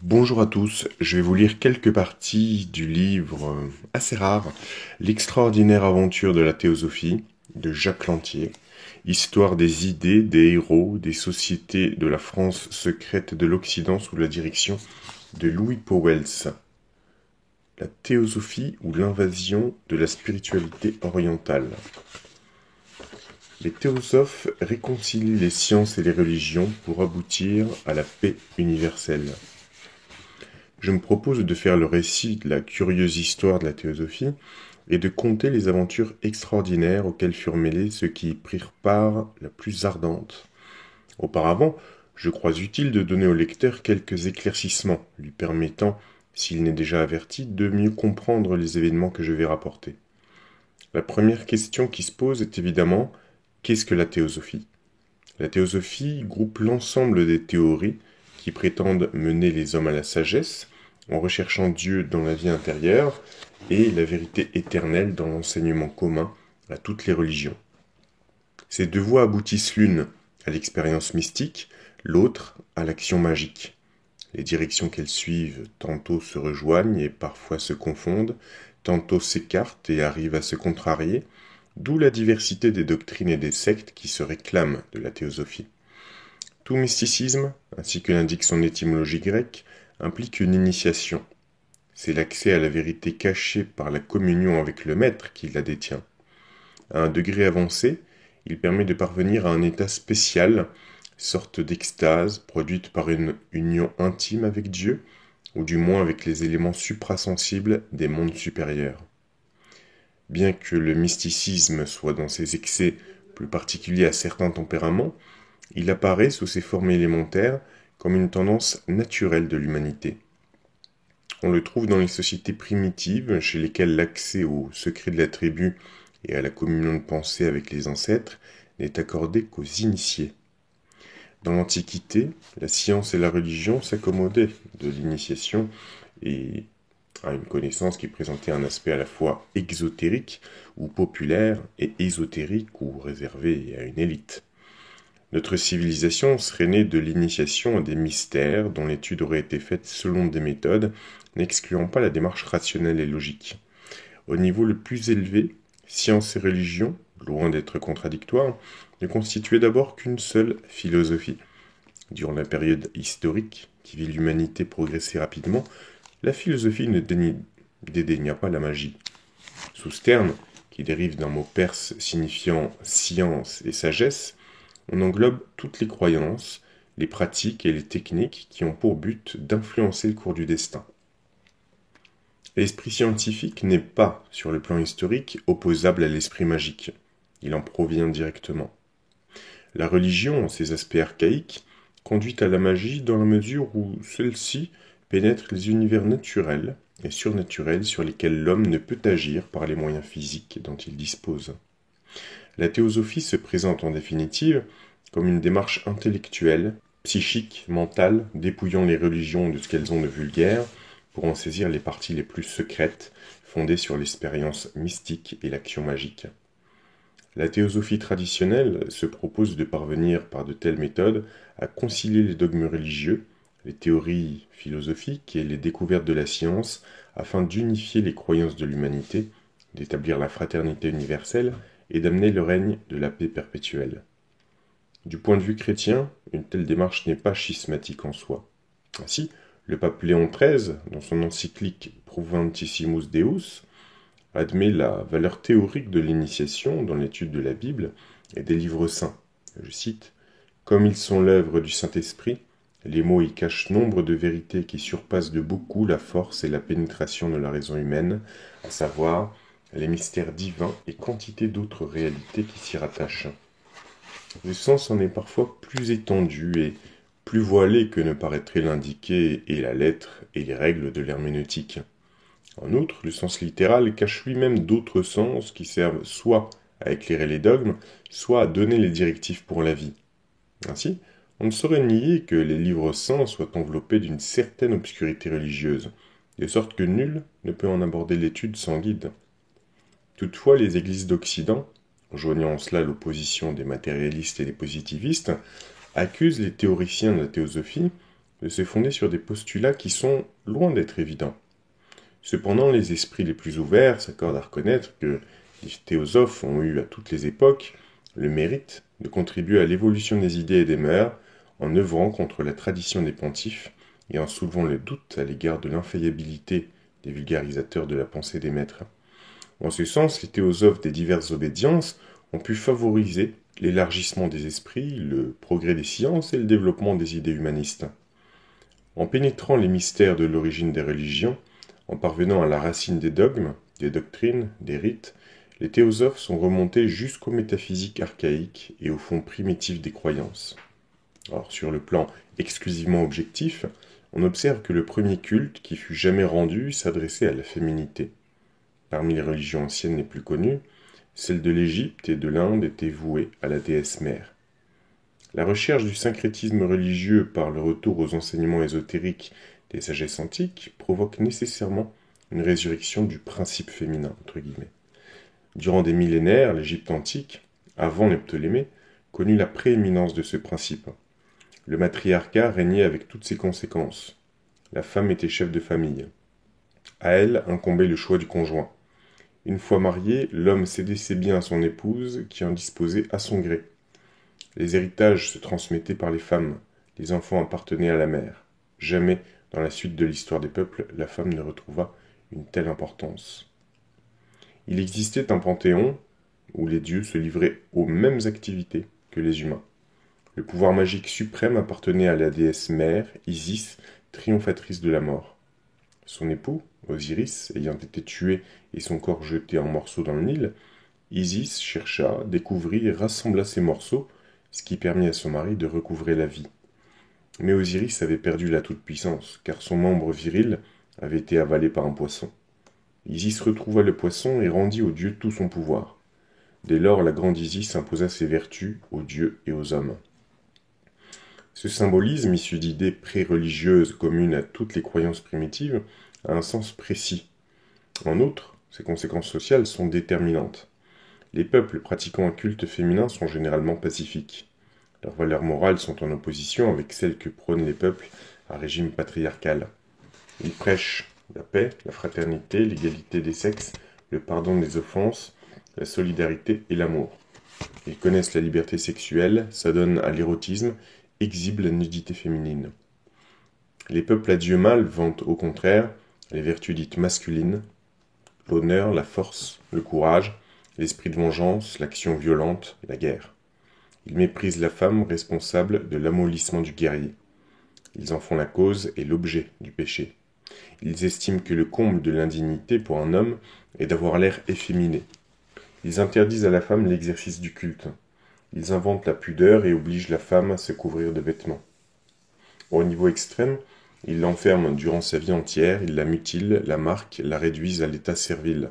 Bonjour à tous, je vais vous lire quelques parties du livre assez rare, L'extraordinaire aventure de la théosophie, de Jacques Lantier, histoire des idées, des héros, des sociétés de la France secrète de l'Occident sous la direction de Louis Pauwels. La théosophie ou l'invasion de la spiritualité orientale. Les théosophes réconcilient les sciences et les religions pour aboutir à la paix universelle. Je me propose de faire le récit de la curieuse histoire de la théosophie et de conter les aventures extraordinaires auxquelles furent mêlés ceux qui y prirent part la plus ardente. Auparavant, je crois utile de donner au lecteur quelques éclaircissements, lui permettant, s'il n'est déjà averti, de mieux comprendre les événements que je vais rapporter. La première question qui se pose est évidemment, qu'est-ce que la théosophie ? La théosophie groupe l'ensemble des théories qui prétendent mener les hommes à la sagesse, en recherchant Dieu dans la vie intérieure et la vérité éternelle dans l'enseignement commun à toutes les religions. Ces deux voies aboutissent l'une à l'expérience mystique, l'autre à l'action magique. Les directions qu'elles suivent tantôt se rejoignent et parfois se confondent, tantôt s'écartent et arrivent à se contrarier, d'où la diversité des doctrines et des sectes qui se réclament de la théosophie. Tout mysticisme, ainsi que l'indique son étymologie grecque, implique une initiation. C'est l'accès à la vérité cachée par la communion avec le maître qui la détient. À un degré avancé, il permet de parvenir à un état spécial, sorte d'extase produite par une union intime avec Dieu, ou du moins avec les éléments suprasensibles des mondes supérieurs. Bien que le mysticisme soit dans ses excès plus particuliers à certains tempéraments, il apparaît sous ses formes élémentaires comme une tendance naturelle de l'humanité. On le trouve dans les sociétés primitives, chez lesquelles l'accès au secret de la tribu et à la communion de pensée avec les ancêtres n'est accordé qu'aux initiés. Dans l'Antiquité, la science et la religion s'accommodaient de l'initiation et à une connaissance qui présentait un aspect à la fois exotérique ou populaire et ésotérique ou réservé à une élite. Notre civilisation serait née de l'initiation à des mystères dont l'étude aurait été faite selon des méthodes n'excluant pas la démarche rationnelle et logique. Au niveau le plus élevé, science et religion, loin d'être contradictoires, ne constituaient d'abord qu'une seule philosophie. Durant la période historique qui vit l'humanité progresser rapidement, la philosophie ne dédaigna pas la magie. Sous ce terme, qui dérive d'un mot perse signifiant science et sagesse, on englobe toutes les croyances, les pratiques et les techniques qui ont pour but d'influencer le cours du destin. L'esprit scientifique n'est pas, sur le plan historique, opposable à l'esprit magique. Il en provient directement. La religion, en ses aspects archaïques, conduit à la magie dans la mesure où celle-ci pénètre les univers naturels et surnaturels sur lesquels l'homme ne peut agir par les moyens physiques dont il dispose. La théosophie se présente en définitive comme une démarche intellectuelle, psychique, mentale, dépouillant les religions de ce qu'elles ont de vulgaire, pour en saisir les parties les plus secrètes, fondées sur l'expérience mystique et l'action magique. La théosophie traditionnelle se propose de parvenir par de telles méthodes à concilier les dogmes religieux, les théories philosophiques et les découvertes de la science afin d'unifier les croyances de l'humanité, d'établir la fraternité universelle et d'amener le règne de la paix perpétuelle. Du point de vue chrétien, une telle démarche n'est pas schismatique en soi. Ainsi, le pape Léon XIII, dans son encyclique Proventissimus Deus, admet la valeur théorique de l'initiation dans l'étude de la Bible et des livres saints. Je cite, « Comme ils sont l'œuvre du Saint-Esprit, les mots y cachent nombre de vérités qui surpassent de beaucoup la force et la pénétration de la raison humaine, à savoir les mystères divins et quantité d'autres réalités qui s'y rattachent. Le sens en est parfois plus étendu et plus voilé que ne paraîtrait l'indiquer et la lettre et les règles de l'herméneutique. En outre, le sens littéral cache lui-même d'autres sens qui servent soit à éclairer les dogmes, soit à donner les directives pour la vie. Ainsi, on ne saurait nier que les livres saints soient enveloppés d'une certaine obscurité religieuse, de sorte que nul ne peut en aborder l'étude sans guide. Toutefois, les églises d'Occident, joignant en cela l'opposition des matérialistes et des positivistes, accusent les théoriciens de la théosophie de se fonder sur des postulats qui sont loin d'être évidents. Cependant, les esprits les plus ouverts s'accordent à reconnaître que les théosophes ont eu à toutes les époques le mérite de contribuer à l'évolution des idées et des mœurs en œuvrant contre la tradition des pontifes et en soulevant le doute à l'égard de l'infaillibilité des vulgarisateurs de la pensée des maîtres. En ce sens, les théosophes des diverses obédiences ont pu favoriser l'élargissement des esprits, le progrès des sciences et le développement des idées humanistes. En pénétrant les mystères de l'origine des religions, en parvenant à la racine des dogmes, des doctrines, des rites, les théosophes sont remontés jusqu'aux métaphysiques archaïques et au fond primitif des croyances. Alors, sur le plan exclusivement objectif, on observe que le premier culte qui fut jamais rendu s'adressait à la féminité. Parmi les religions anciennes les plus connues, celle de l'Égypte et de l'Inde était vouée à la déesse mère. La recherche du syncrétisme religieux par le retour aux enseignements ésotériques des sagesses antiques provoque nécessairement une résurrection du principe féminin, entre guillemets. Durant des millénaires, l'Égypte antique, avant les Ptolémées, connut la prééminence de ce principe. Le matriarcat régnait avec toutes ses conséquences. La femme était chef de famille. À elle incombait le choix du conjoint. Une fois marié, l'homme cédait ses biens à son épouse, qui en disposait à son gré. Les héritages se transmettaient par les femmes, les enfants appartenaient à la mère. Jamais, dans la suite de l'histoire des peuples, la femme ne retrouva une telle importance. Il existait un panthéon où les dieux se livraient aux mêmes activités que les humains. Le pouvoir magique suprême appartenait à la déesse mère, Isis, triomphatrice de la mort. Son époux, Osiris, ayant été tué et son corps jeté en morceaux dans le Nil, Isis chercha, découvrit et rassembla ces morceaux, ce qui permit à son mari de recouvrer la vie. Mais Osiris avait perdu la toute-puissance, car son membre viril avait été avalé par un poisson. Isis retrouva le poisson et rendit au dieu tout son pouvoir. Dès lors, la grande Isis imposa ses vertus aux dieux et aux hommes. Ce symbolisme, issu d'idées pré-religieuses communes à toutes les croyances primitives, a un sens précis. En outre, ses conséquences sociales sont déterminantes. Les peuples pratiquant un culte féminin sont généralement pacifiques. Leurs valeurs morales sont en opposition avec celles que prônent les peuples à régime patriarcal. Ils prêchent la paix, la fraternité, l'égalité des sexes, le pardon des offenses, la solidarité et l'amour. Ils connaissent la liberté sexuelle, s'adonnent à l'érotisme, exhibent la nudité féminine. Les peuples à Dieu mâle vantent au contraire les vertus dites masculines, l'honneur, la force, le courage, l'esprit de vengeance, l'action violente, la guerre. Ils méprisent la femme responsable de l'amollissement du guerrier. Ils en font la cause et l'objet du péché. Ils estiment que le comble de l'indignité pour un homme est d'avoir l'air efféminé. Ils interdisent à la femme l'exercice du culte. Ils inventent la pudeur et obligent la femme à se couvrir de vêtements. Au niveau extrême, ils l'enferment durant sa vie entière, ils la mutilent, la marquent, la réduisent à l'état servile.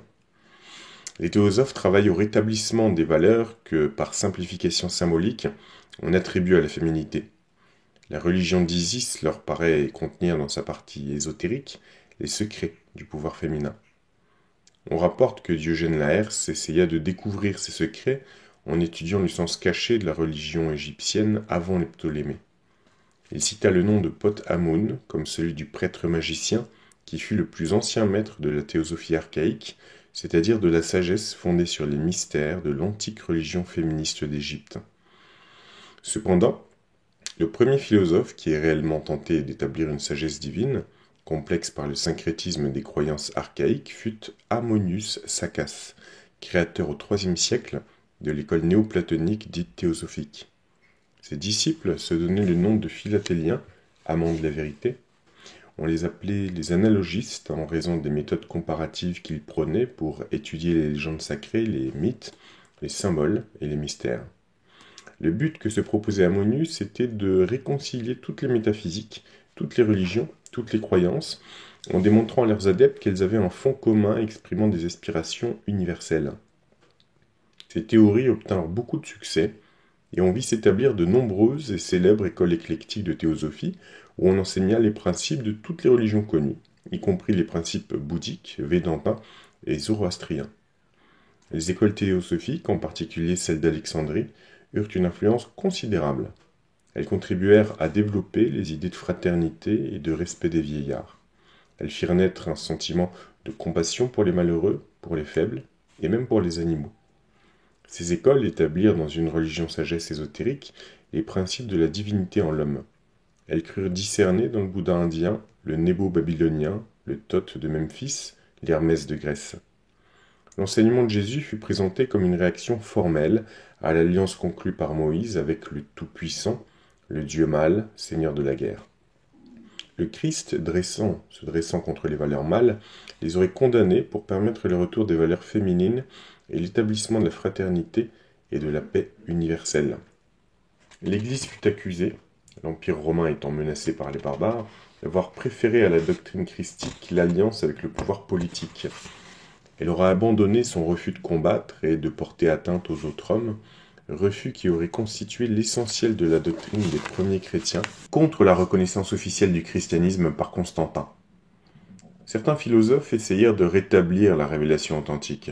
Les théosophes travaillent au rétablissement des valeurs que, par simplification symbolique, on attribue à la féminité. La religion d'Isis leur paraît contenir dans sa partie ésotérique les secrets du pouvoir féminin. On rapporte que Diogène Laërce essaya de découvrir ces secrets en étudiant le sens caché de la religion égyptienne avant les Ptolémées. Il cita le nom de Pot Amun comme celui du prêtre magicien qui fut le plus ancien maître de la théosophie archaïque, c'est-à-dire de la sagesse fondée sur les mystères de l'antique religion féministe d'Égypte. Cependant, le premier philosophe qui ait réellement tenté d'établir une sagesse divine, complexe par le syncrétisme des croyances archaïques, fut Ammonius Saccas, créateur au IIIe siècle de l'école néoplatonique dite théosophique. Ses disciples se donnaient le nom de philatéliens, amants de la vérité. On les appelait les analogistes en raison des méthodes comparatives qu'ils prenaient pour étudier les légendes sacrées, les mythes, les symboles et les mystères. Le but que se proposait Ammonius était de réconcilier toutes les métaphysiques, toutes les religions, toutes les croyances, en démontrant à leurs adeptes qu'elles avaient un fond commun exprimant des aspirations universelles. Ces théories obtinrent beaucoup de succès, et on vit s'établir de nombreuses et célèbres écoles éclectiques de théosophie où on enseigna les principes de toutes les religions connues, y compris les principes bouddhiques, védantins et zoroastriens. Les écoles théosophiques, en particulier celle d'Alexandrie, eurent une influence considérable. Elles contribuèrent à développer les idées de fraternité et de respect des vieillards. Elles firent naître un sentiment de compassion pour les malheureux, pour les faibles, et même pour les animaux. Ces écoles établirent dans une religion sagesse ésotérique les principes de la divinité en l'homme. Elles crurent discerner dans le Bouddha indien, le Nebo babylonien, le Thoth de Memphis, l'Hermès de Grèce. L'enseignement de Jésus fut présenté comme une réaction formelle à l'alliance conclue par Moïse avec le Tout-Puissant, le Dieu mâle, Seigneur de la guerre. Le Christ, se dressant contre les valeurs mâles, les aurait condamnés pour permettre le retour des valeurs féminines et l'établissement de la fraternité et de la paix universelle. L'Église fut accusée, l'Empire romain étant menacé par les barbares, d'avoir préféré à la doctrine christique l'alliance avec le pouvoir politique. Elle aura abandonné son refus de combattre et de porter atteinte aux autres hommes, refus qui aurait constitué l'essentiel de la doctrine des premiers chrétiens, contre la reconnaissance officielle du christianisme par Constantin. Certains philosophes essayèrent de rétablir la révélation authentique,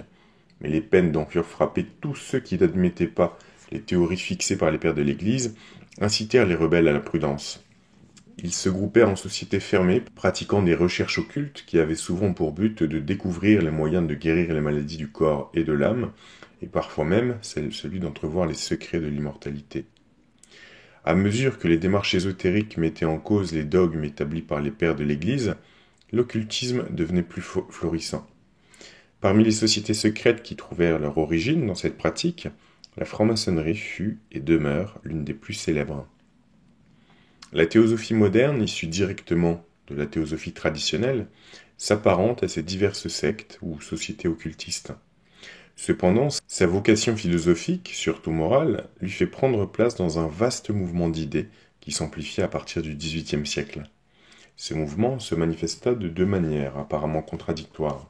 mais les peines dont furent frappés tous ceux qui n'admettaient pas les théories fixées par les pères de l'Église incitèrent les rebelles à la prudence. Ils se groupèrent en sociétés fermées, pratiquant des recherches occultes qui avaient souvent pour but de découvrir les moyens de guérir les maladies du corps et de l'âme, et parfois même celui d'entrevoir les secrets de l'immortalité. À mesure que les démarches ésotériques mettaient en cause les dogmes établis par les pères de l'Église, l'occultisme devenait plus florissant. Parmi les sociétés secrètes qui trouvèrent leur origine dans cette pratique, la franc-maçonnerie fut et demeure l'une des plus célèbres. La théosophie moderne, issue directement de la théosophie traditionnelle, s'apparente à ces diverses sectes ou sociétés occultistes. Cependant, sa vocation philosophique, surtout morale, lui fait prendre place dans un vaste mouvement d'idées qui s'amplifia à partir du XVIIIe siècle. Ce mouvement se manifesta de deux manières apparemment contradictoires.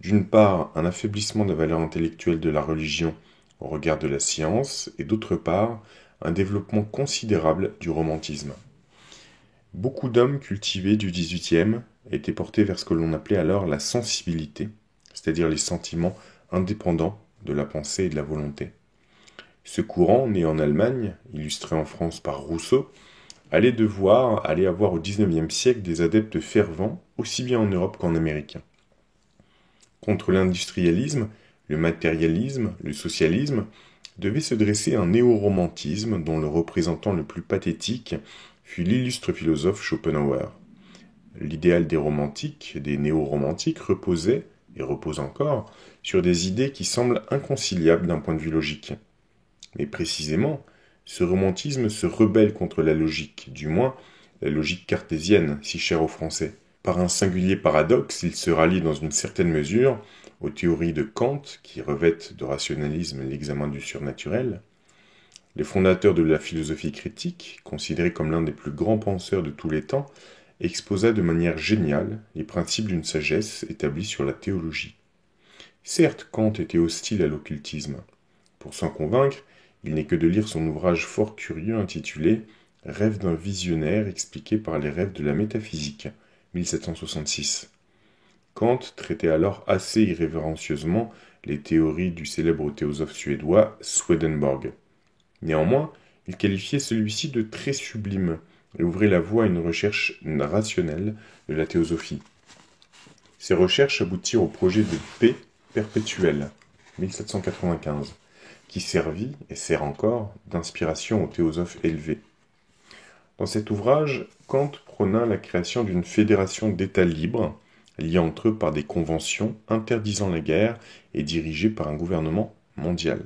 D'une part, un affaiblissement de la valeur intellectuelle de la religion au regard de la science, et d'autre part, un développement considérable du romantisme. Beaucoup d'hommes cultivés du XVIIIe étaient portés vers ce que l'on appelait alors la sensibilité, c'est-à-dire les sentiments indépendants de la pensée et de la volonté. Ce courant, né en Allemagne, illustré en France par Rousseau, allait avoir au XIXe siècle des adeptes fervents, aussi bien en Europe qu'en Amérique. Contre l'industrialisme, le matérialisme, le socialisme, devait se dresser un néo-romantisme dont le représentant le plus pathétique fut l'illustre philosophe Schopenhauer. L'idéal des romantiques, des néo-romantiques, reposait, et repose encore, sur des idées qui semblent inconciliables d'un point de vue logique. Mais précisément, ce romantisme se rebelle contre la logique, du moins la logique cartésienne, si chère aux Français. Par un singulier paradoxe, il se rallie dans une certaine mesure aux théories de Kant, qui revêtent de rationalisme l'examen du surnaturel. Les fondateurs de la philosophie critique, considéré comme l'un des plus grands penseurs de tous les temps, exposa de manière géniale les principes d'une sagesse établie sur la théologie. Certes, Kant était hostile à l'occultisme. Pour s'en convaincre, il n'est que de lire son ouvrage fort curieux intitulé « Rêve d'un visionnaire expliqué par les rêves de la métaphysique » 1766. Kant traitait alors assez irrévérencieusement les théories du célèbre théosophe suédois Swedenborg. Néanmoins, il qualifiait celui-ci de très sublime et ouvrait la voie à une recherche rationnelle de la théosophie. Ces recherches aboutirent au projet de paix perpétuelle, 1795, qui servit, et sert encore, d'inspiration aux théosophes élevés. Dans cet ouvrage, Kant prôna la création d'une fédération d'États libres, liés entre eux par des conventions interdisant la guerre et dirigés par un gouvernement mondial.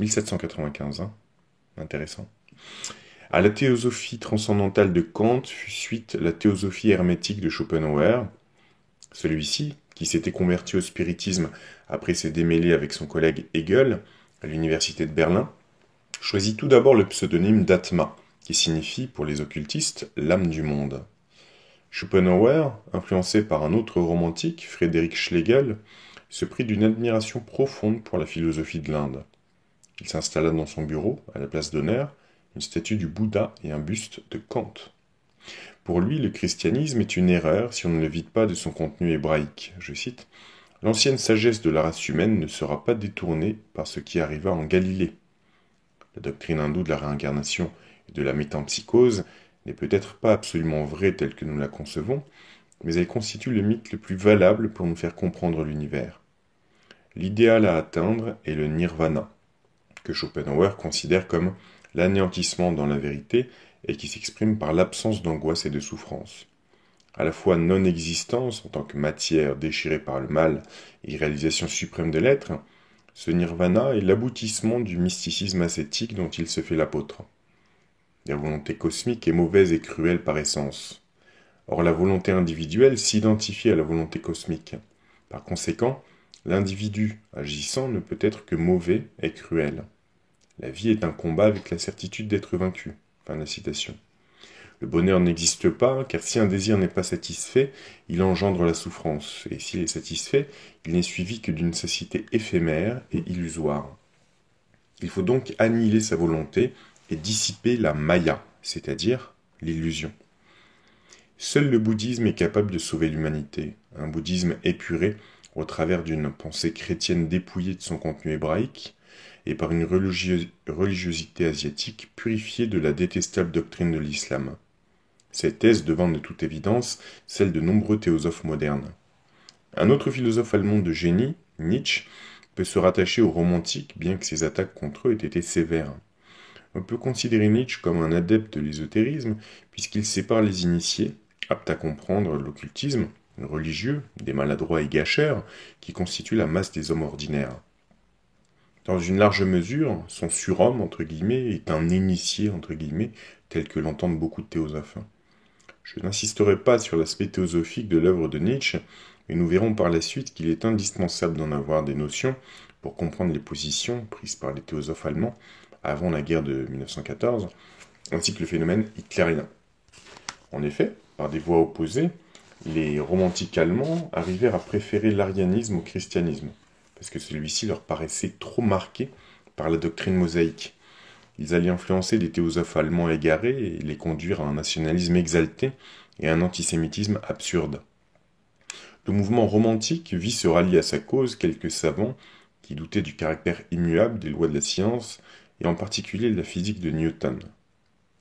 1795, intéressant. À la théosophie transcendantale de Kant fut suite la théosophie hermétique de Schopenhauer. Celui-ci, qui s'était converti au spiritisme après s'être démêlé avec son collègue Hegel à l'université de Berlin, choisit tout d'abord le pseudonyme d'Atma, qui signifie, pour les occultistes, l'âme du monde. Schopenhauer, influencé par un autre romantique, Friedrich Schlegel, se prit d'une admiration profonde pour la philosophie de l'Inde. Il s'installa dans son bureau, à la place d'honneur, une statue du Bouddha et un buste de Kant. Pour lui, le christianisme est une erreur si on ne le vide pas de son contenu hébraïque. Je cite, « L'ancienne sagesse de la race humaine ne sera pas détournée par ce qui arriva en Galilée. » La doctrine hindoue de la réincarnation de la métempsychose n'est peut-être pas absolument vraie telle que nous la concevons, mais elle constitue le mythe le plus valable pour nous faire comprendre l'univers. L'idéal à atteindre est le nirvana, que Schopenhauer considère comme l'anéantissement dans la vérité et qui s'exprime par l'absence d'angoisse et de souffrance. À la fois non-existence en tant que matière déchirée par le mal et réalisation suprême de l'être, ce nirvana est l'aboutissement du mysticisme ascétique dont il se fait l'apôtre. La volonté cosmique est mauvaise et cruelle par essence. Or la volonté individuelle s'identifie à la volonté cosmique. Par conséquent, l'individu agissant ne peut être que mauvais et cruel. La vie est un combat avec la certitude d'être vaincu. Fin de la citation. Le bonheur n'existe pas, car si un désir n'est pas satisfait, il engendre la souffrance, et s'il est satisfait, il n'est suivi que d'une satiété éphémère et illusoire. Il faut donc annihiler sa volonté et dissiper la maya, c'est-à-dire l'illusion. Seul le bouddhisme est capable de sauver l'humanité, un bouddhisme épuré au travers d'une pensée chrétienne dépouillée de son contenu hébraïque, et par une religiosité asiatique purifiée de la détestable doctrine de l'islam. Cette thèse devant de toute évidence celle de nombreux théosophes modernes. Un autre philosophe allemand de génie, Nietzsche, peut se rattacher aux romantiques bien que ses attaques contre eux aient été sévères. On peut considérer Nietzsche comme un adepte de l'ésotérisme puisqu'il sépare les initiés, aptes à comprendre l'occultisme, religieux, des maladroits et gâcheurs, qui constituent la masse des hommes ordinaires. Dans une large mesure, son surhomme, entre guillemets, est un initié, entre guillemets, tel que l'entendent beaucoup de théosophes. Je n'insisterai pas sur l'aspect théosophique de l'œuvre de Nietzsche, mais nous verrons par la suite qu'il est indispensable d'en avoir des notions pour comprendre les positions prises par les théosophes allemands avant la guerre de 1914, ainsi que le phénomène hitlérien. En effet, par des voies opposées, les romantiques allemands arrivèrent à préférer l'arianisme au christianisme, parce que celui-ci leur paraissait trop marqué par la doctrine mosaïque. Ils allaient influencer des théosophes allemands égarés et les conduire à un nationalisme exalté et à un antisémitisme absurde. Le mouvement romantique vit se rallier à sa cause quelques savants qui doutaient du caractère immuable des lois de la science et en particulier de la physique de Newton.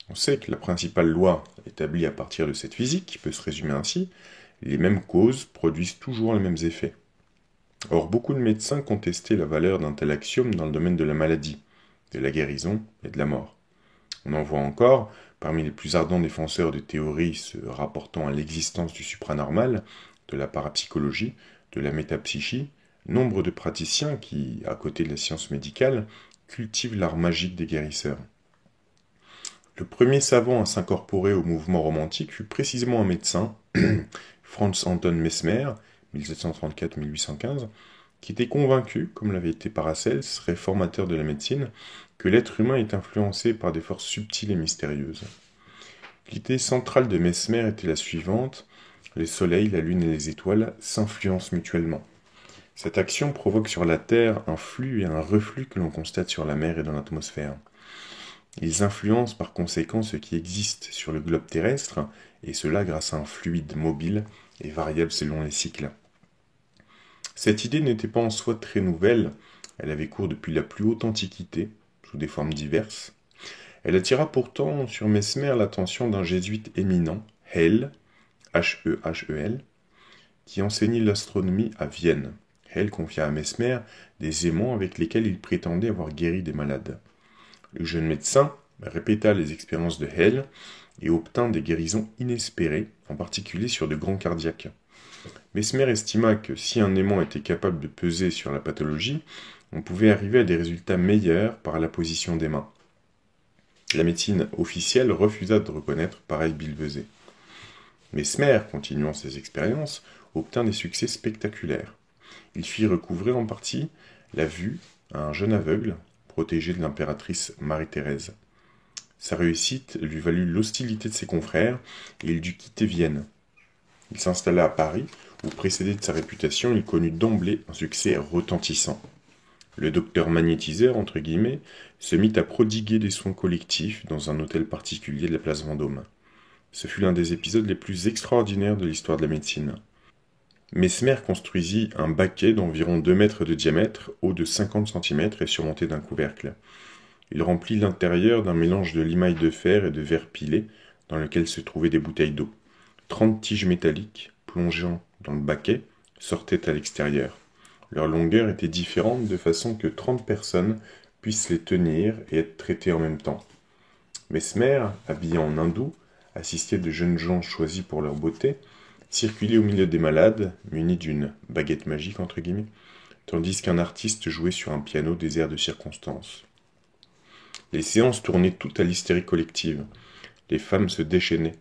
On sait que la principale loi établie à partir de cette physique peut se résumer ainsi: les mêmes causes produisent toujours les mêmes effets. Or, beaucoup de médecins contestaient la valeur d'un tel axiome dans le domaine de la maladie, de la guérison et de la mort. On en voit encore, parmi les plus ardents défenseurs de théories se rapportant à l'existence du supranormal, de la parapsychologie, de la métapsychie, nombre de praticiens qui, à côté de la science médicale, cultivent l'art magique des guérisseurs. Le premier savant à s'incorporer au mouvement romantique fut précisément un médecin, Franz Anton Mesmer, 1734-1815, qui était convaincu, comme l'avait été Paracelse, réformateur de la médecine, que l'être humain est influencé par des forces subtiles et mystérieuses. L'idée centrale de Mesmer était la suivante: les soleils, la lune et les étoiles s'influencent mutuellement. Cette action provoque sur la Terre un flux et un reflux que l'on constate sur la mer et dans l'atmosphère. Ils influencent par conséquent ce qui existe sur le globe terrestre, et cela grâce à un fluide mobile et variable selon les cycles. Cette idée n'était pas en soi très nouvelle, elle avait cours depuis la plus haute antiquité, sous des formes diverses. Elle attira pourtant sur Mesmer l'attention d'un jésuite éminent, Hell, H-E-H-E-L, qui enseignait l'astronomie à Vienne. Hell confia à Mesmer des aimants avec lesquels il prétendait avoir guéri des malades. Le jeune médecin répéta les expériences de Hell et obtint des guérisons inespérées, en particulier sur de grands cardiaques. Mesmer estima que si un aimant était capable de peser sur la pathologie, on pouvait arriver à des résultats meilleurs par la position des mains. La médecine officielle refusa de reconnaître pareille billevesée. Mesmer, continuant ses expériences, obtint des succès spectaculaires. Il fit recouvrer en partie la vue à un jeune aveugle, protégé de l'impératrice Marie-Thérèse. Sa réussite lui valut l'hostilité de ses confrères et il dut quitter Vienne. Il s'installa à Paris, où, précédé de sa réputation, il connut d'emblée un succès retentissant. Le docteur magnétiseur, entre guillemets, se mit à prodiguer des soins collectifs dans un hôtel particulier de la place Vendôme. Ce fut l'un des épisodes les plus extraordinaires de l'histoire de la médecine. Mesmer construisit un baquet d'environ 2 mètres de diamètre, haut de 50 cm et surmonté d'un couvercle. Il remplit l'intérieur d'un mélange de limaille de fer et de verre pilé, dans lequel se trouvaient des bouteilles d'eau. 30 tiges métalliques, plongeant dans le baquet, sortaient à l'extérieur. Leur longueur était différente de façon que 30 personnes puissent les tenir et être traitées en même temps. Mesmer, habillé en hindou, assisté de jeunes gens choisis pour leur beauté, circulait au milieu des malades, muni d'une baguette magique entre guillemets, tandis qu'un artiste jouait sur un piano des airs de circonstance. Les séances tournaient toutes à l'hystérie collective. Les femmes se déchaînaient.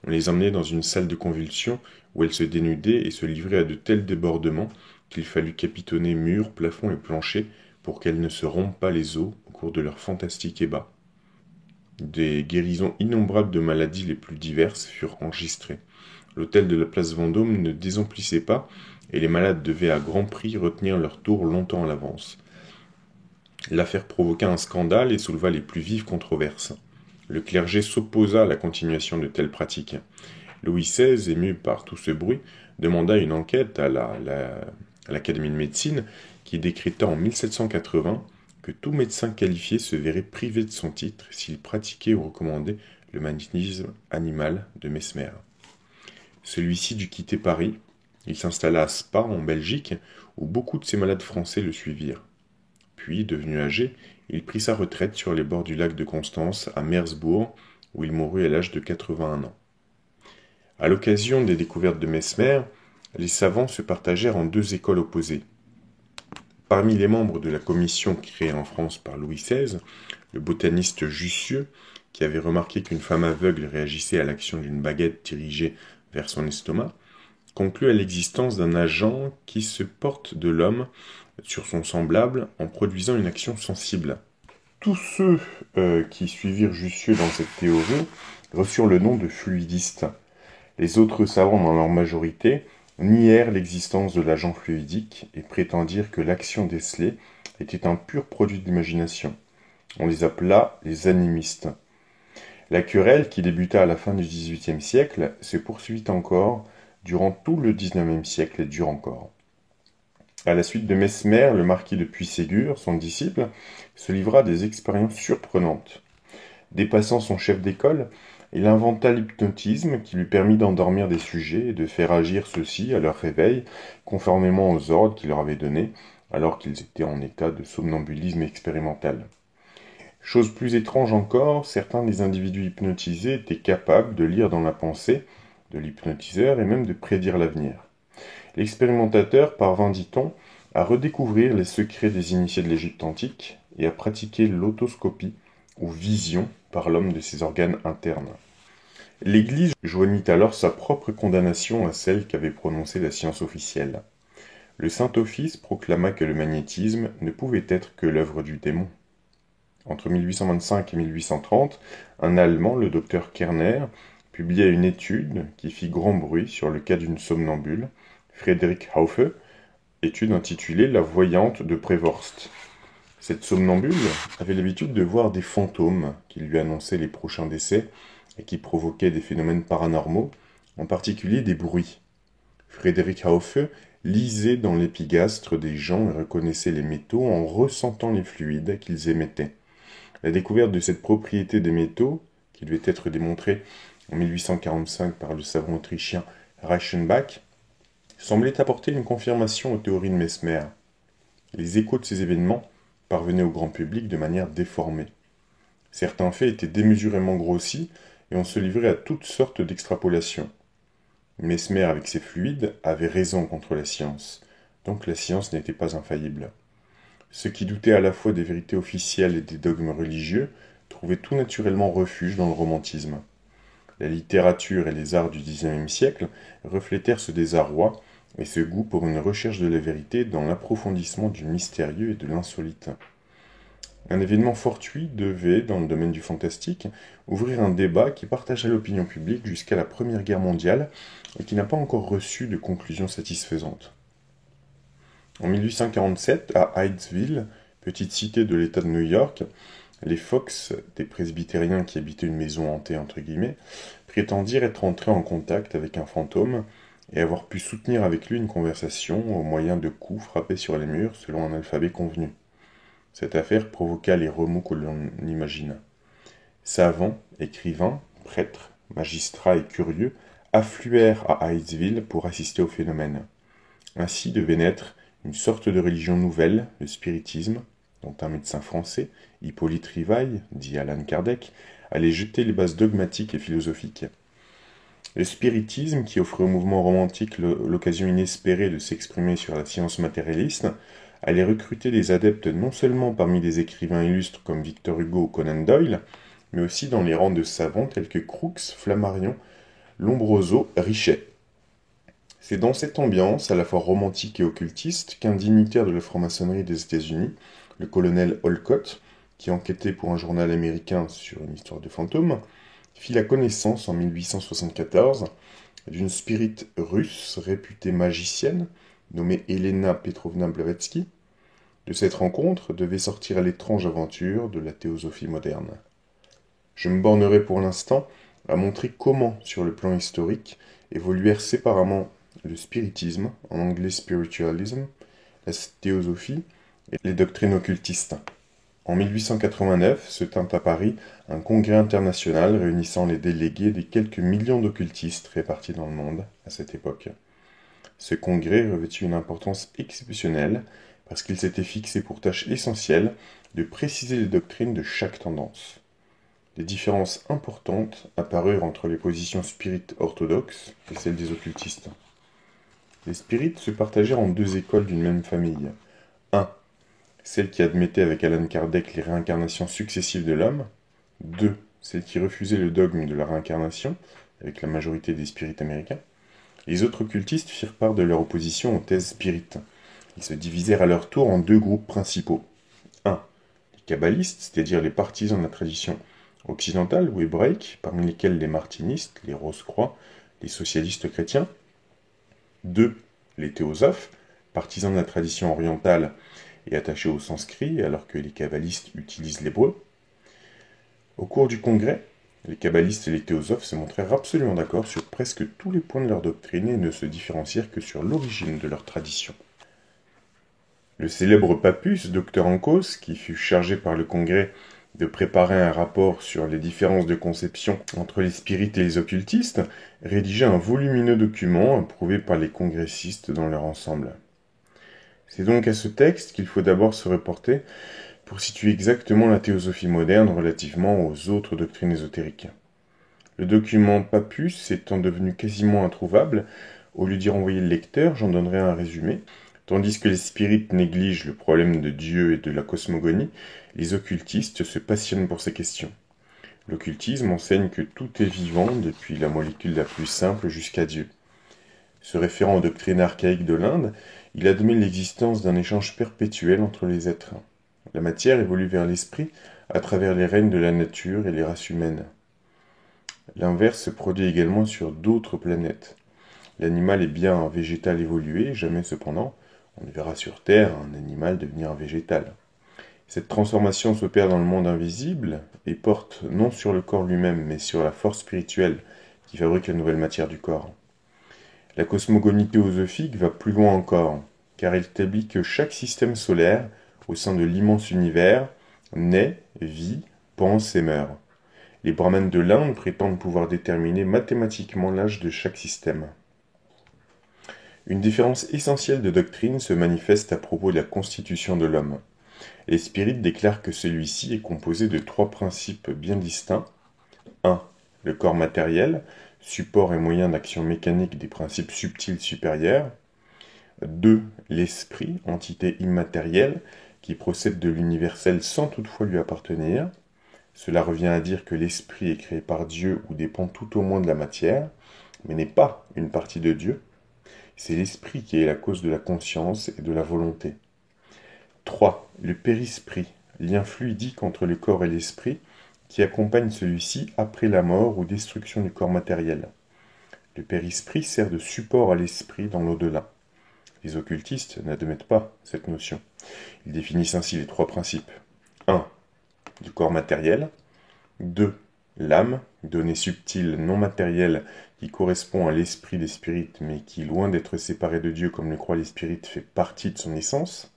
On les emmenait dans une salle de convulsion où elles se dénudaient et se livraient à de tels débordements qu'il fallut capitonner murs, plafonds et planchers pour qu'elles ne se rompent pas les os au cours de leur fantastique ébat. Des guérisons innombrables de maladies les plus diverses furent enregistrées. L'hôtel de la place Vendôme ne désemplissait pas, et les malades devaient à grand prix retenir leur tour longtemps à l'avance. L'affaire provoqua un scandale et souleva les plus vives controverses. Le clergé s'opposa à la continuation de telles pratiques. Louis XVI, ému par tout ce bruit, demanda une enquête à l'Académie de médecine qui décréta en 1780 que tout médecin qualifié se verrait privé de son titre s'il pratiquait ou recommandait le magnétisme animal de Mesmer. Celui-ci dut quitter Paris. Il s'installa à Spa, en Belgique, où beaucoup de ses malades français le suivirent. Puis, devenu âgé, il prit sa retraite sur les bords du lac de Constance, à Mersbourg, où il mourut à l'âge de 81 ans. À l'occasion des découvertes de Mesmer, les savants se partagèrent en deux écoles opposées. Parmi les membres de la commission créée en France par Louis XVI, le botaniste Jussieu, qui avait remarqué qu'une femme aveugle réagissait à l'action d'une baguette dirigée vers son estomac, conclut à l'existence d'un agent qui se porte de l'homme sur son semblable en produisant une action sensible. Tous ceux qui suivirent Jussieu dans cette théorie reçurent le nom de fluidistes. Les autres savants, dans leur majorité, nièrent l'existence de l'agent fluidique et prétendirent que l'action décelée était un pur produit d'imagination. On les appela les animistes. La querelle, qui débuta à la fin du XVIIIe siècle, se poursuivit encore durant tout le XIXe siècle et dure encore. À la suite de Mesmer, le marquis de Puységur, son disciple, se livra à des expériences surprenantes. Dépassant son chef d'école, il inventa l'hypnotisme qui lui permit d'endormir des sujets et de faire agir ceux-ci à leur réveil, conformément aux ordres qu'il leur avait donnés, alors qu'ils étaient en état de somnambulisme expérimental. Chose plus étrange encore, certains des individus hypnotisés étaient capables de lire dans la pensée de l'hypnotiseur et même de prédire l'avenir. L'expérimentateur parvint, dit-on, à redécouvrir les secrets des initiés de l'Égypte antique et à pratiquer l'autoscopie, ou vision, par l'homme de ses organes internes. L'Église joignit alors sa propre condamnation à celle qu'avait prononcée la science officielle. Le Saint-Office proclama que le magnétisme ne pouvait être que l'œuvre du démon. Entre 1825 et 1830, un Allemand, le docteur Kerner, publia une étude qui fit grand bruit sur le cas d'une somnambule, Friedrich Haufe, étude intitulée La voyante de Prévorst. Cette somnambule avait l'habitude de voir des fantômes qui lui annonçaient les prochains décès et qui provoquaient des phénomènes paranormaux, en particulier des bruits. Friedrich Haufe lisait dans l'épigastre des gens et reconnaissait les métaux en ressentant les fluides qu'ils émettaient. La découverte de cette propriété des métaux, qui devait être démontrée en 1845 par le savant autrichien Reichenbach, semblait apporter une confirmation aux théories de Mesmer. Les échos de ces événements parvenaient au grand public de manière déformée. Certains faits étaient démesurément grossis et on se livrait à toutes sortes d'extrapolations. Mesmer, avec ses fluides, avait raison contre la science, donc la science n'était pas infaillible. Ceux qui doutaient à la fois des vérités officielles et des dogmes religieux trouvaient tout naturellement refuge dans le romantisme. La littérature et les arts du XIXe siècle reflétèrent ce désarroi et ce goût pour une recherche de la vérité dans l'approfondissement du mystérieux et de l'insolite. Un événement fortuit devait, dans le domaine du fantastique, ouvrir un débat qui partagea l'opinion publique jusqu'à la Première Guerre mondiale et qui n'a pas encore reçu de conclusion satisfaisante. En 1847, à Hydesville, petite cité de l'État de New York, les Fox, des presbytériens qui habitaient une maison hantée entre guillemets, prétendirent être entrés en contact avec un fantôme et avoir pu soutenir avec lui une conversation au moyen de coups frappés sur les murs selon un alphabet convenu. Cette affaire provoqua les remous que l'on imagine. Savants, écrivains, prêtres, magistrats et curieux affluèrent à Hydesville pour assister au phénomène. Ainsi devait naître une sorte de religion nouvelle, le spiritisme, dont un médecin français, Hippolyte Rivail, dit Allan Kardec, allait jeter les bases dogmatiques et philosophiques. Le spiritisme, qui offrait au mouvement romantique l'occasion inespérée de s'exprimer sur la science matérialiste, allait recruter des adeptes non seulement parmi des écrivains illustres comme Victor Hugo ou Conan Doyle, mais aussi dans les rangs de savants tels que Crookes, Flammarion, Lombroso, Richet. C'est dans cette ambiance, à la fois romantique et occultiste, qu'un dignitaire de la franc-maçonnerie des États-Unis, le colonel Olcott, qui enquêtait pour un journal américain sur une histoire de fantômes, fit la connaissance en 1874 d'une spirite russe réputée magicienne, nommée Elena Petrovna Blavatsky. De cette rencontre devait sortir l'étrange aventure de la théosophie moderne. Je me bornerai pour l'instant à montrer comment, sur le plan historique, évoluèrent séparément le spiritisme, en anglais spiritualism, la théosophie et les doctrines occultistes. En 1889 se tint à Paris un congrès international réunissant les délégués des quelques millions d'occultistes répartis dans le monde à cette époque. Ce congrès revêtit une importance exceptionnelle parce qu'il s'était fixé pour tâche essentielle de préciser les doctrines de chaque tendance. Des différences importantes apparurent entre les positions spirites orthodoxes et celles des occultistes. Les spirites se partagèrent en deux écoles d'une même famille. 1. Celle qui admettait avec Allan Kardec les réincarnations successives de l'homme. 2. Celle qui refusait le dogme de la réincarnation, avec la majorité des spirites américains. Les autres occultistes firent part de leur opposition aux thèses spirites. Ils se divisèrent à leur tour en deux groupes principaux. 1. Les kabbalistes, c'est-à-dire les partisans de la tradition occidentale ou hébraïque, parmi lesquels les martinistes, les Rose-Croix, les socialistes chrétiens. 2. Les théosophes, partisans de la tradition orientale et attachés au sanskrit, alors que les kabbalistes utilisent l'hébreu. Au cours du congrès, les kabbalistes et les théosophes se montrèrent absolument d'accord sur presque tous les points de leur doctrine et ne se différencièrent que sur l'origine de leur tradition. Le célèbre Papus, docteur en cause, qui fut chargé par le congrès de préparer un rapport sur les différences de conception entre les spirites et les occultistes, rédigea un volumineux document approuvé par les congressistes dans leur ensemble. C'est donc à ce texte qu'il faut d'abord se reporter pour situer exactement la théosophie moderne relativement aux autres doctrines ésotériques. Le document Papus étant devenu quasiment introuvable, au lieu d'y renvoyer le lecteur, j'en donnerai un résumé. Tandis que les spirites négligent le problème de Dieu et de la cosmogonie, les occultistes se passionnent pour ces questions. L'occultisme enseigne que tout est vivant, depuis la molécule la plus simple jusqu'à Dieu. Se référant aux doctrines archaïques de l'Inde, il admet l'existence d'un échange perpétuel entre les êtres. La matière évolue vers l'esprit à travers les règnes de la nature et les races humaines. L'inverse se produit également sur d'autres planètes. L'animal est bien un végétal évolué, jamais cependant on ne verra sur Terre un animal devenir un végétal. Cette transformation s'opère dans le monde invisible et porte non sur le corps lui-même, mais sur la force spirituelle qui fabrique la nouvelle matière du corps. La cosmogonie théosophique va plus loin encore, car elle établit que chaque système solaire, au sein de l'immense univers, naît, vit, pense et meurt. Les brahmanes de l'Inde prétendent pouvoir déterminer mathématiquement l'âge de chaque système. Une différence essentielle de doctrine se manifeste à propos de la constitution de l'homme. Les spirites déclarent que celui-ci est composé de trois principes bien distincts. 1. Le corps matériel, support et moyen d'action mécanique des principes subtils supérieurs. 2. L'esprit, entité immatérielle, qui procède de l'universel sans toutefois lui appartenir. Cela revient à dire que l'esprit est créé par Dieu ou dépend tout au moins de la matière, mais n'est pas une partie de Dieu. C'est l'esprit qui est la cause de la conscience et de la volonté. 3. Le périsprit, lien fluidique entre le corps et l'esprit, qui accompagne celui-ci après la mort ou destruction du corps matériel. Le périsprit sert de support à l'esprit dans l'au-delà. Les occultistes n'admettent pas cette notion. Ils définissent ainsi les trois principes. 1. Du corps matériel. 2. L'âme, donnée subtile non matérielle qui correspond à l'esprit des spirites, mais qui, loin d'être séparé de Dieu comme le croient les spirites, fait partie de son essence.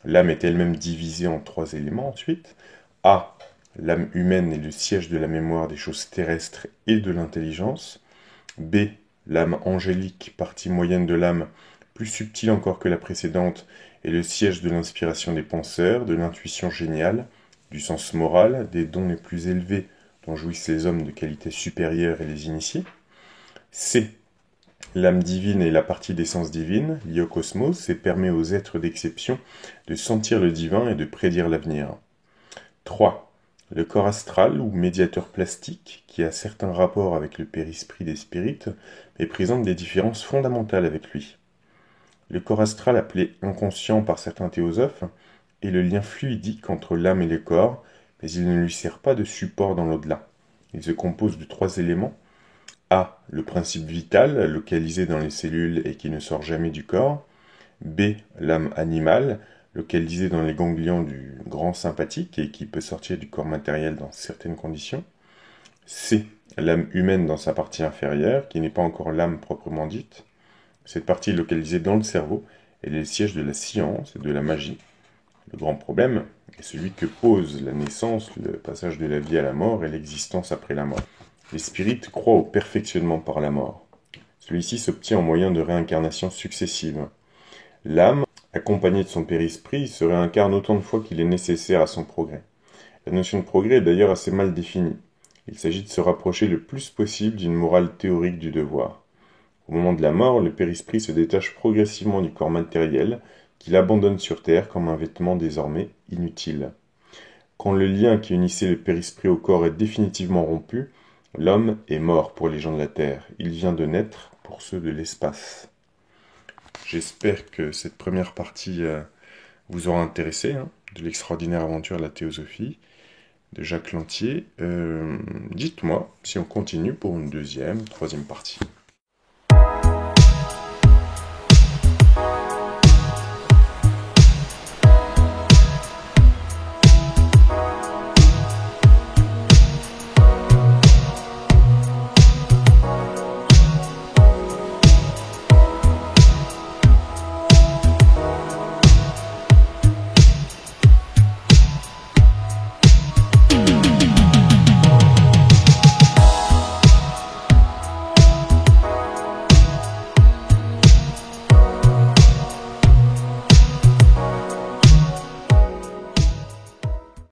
L'âme est elle-même divisée en 3 éléments ensuite. A. L'âme humaine est le siège de la mémoire des choses terrestres et de l'intelligence. B. L'âme angélique, partie moyenne de l'âme, plus subtile encore que la précédente, est le siège de l'inspiration des penseurs, de l'intuition géniale, du sens moral, des dons les plus élevés dont jouissent les hommes de qualité supérieure et les initiés. C. L'âme divine est la partie d'essence divine, liée au cosmos, et permet aux êtres d'exception de sentir le divin et de prédire l'avenir. 3. Le corps astral, ou médiateur plastique, qui a certains rapports avec le périsprit des spirites, mais présente des différences fondamentales avec lui. Le corps astral, appelé inconscient par certains théosophes, est le lien fluidique entre l'âme et le corps, mais il ne lui sert pas de support dans l'au-delà. Il se compose de 3 éléments. A. Le principe vital, localisé dans les cellules et qui ne sort jamais du corps. B. L'âme animale, localisée dans les ganglions du grand sympathique et qui peut sortir du corps matériel dans certaines conditions. C. L'âme humaine dans sa partie inférieure, qui n'est pas encore l'âme proprement dite. Cette partie est localisée dans le cerveau, elle est le siège de la science et de la magie. Le grand problème est celui que pose la naissance, le passage de la vie à la mort et l'existence après la mort. Les spirites croient au perfectionnement par la mort. Celui-ci s'obtient en moyen de réincarnations successives. L'âme, accompagnée de son périsprit, se réincarne autant de fois qu'il est nécessaire à son progrès. La notion de progrès est d'ailleurs assez mal définie. Il s'agit de se rapprocher le plus possible d'une morale théorique du devoir. Au moment de la mort, le périsprit se détache progressivement du corps matériel, qu'il abandonne sur Terre comme un vêtement désormais inutile. Quand le lien qui unissait le périsprit au corps est définitivement rompu, l'homme est mort pour les gens de la Terre. Il vient de naître pour ceux de l'espace. J'espère que cette première partie vous aura intéressé, de l'extraordinaire aventure de la théosophie de Jacques Lantier. Dites-moi si on continue pour une deuxième, troisième partie.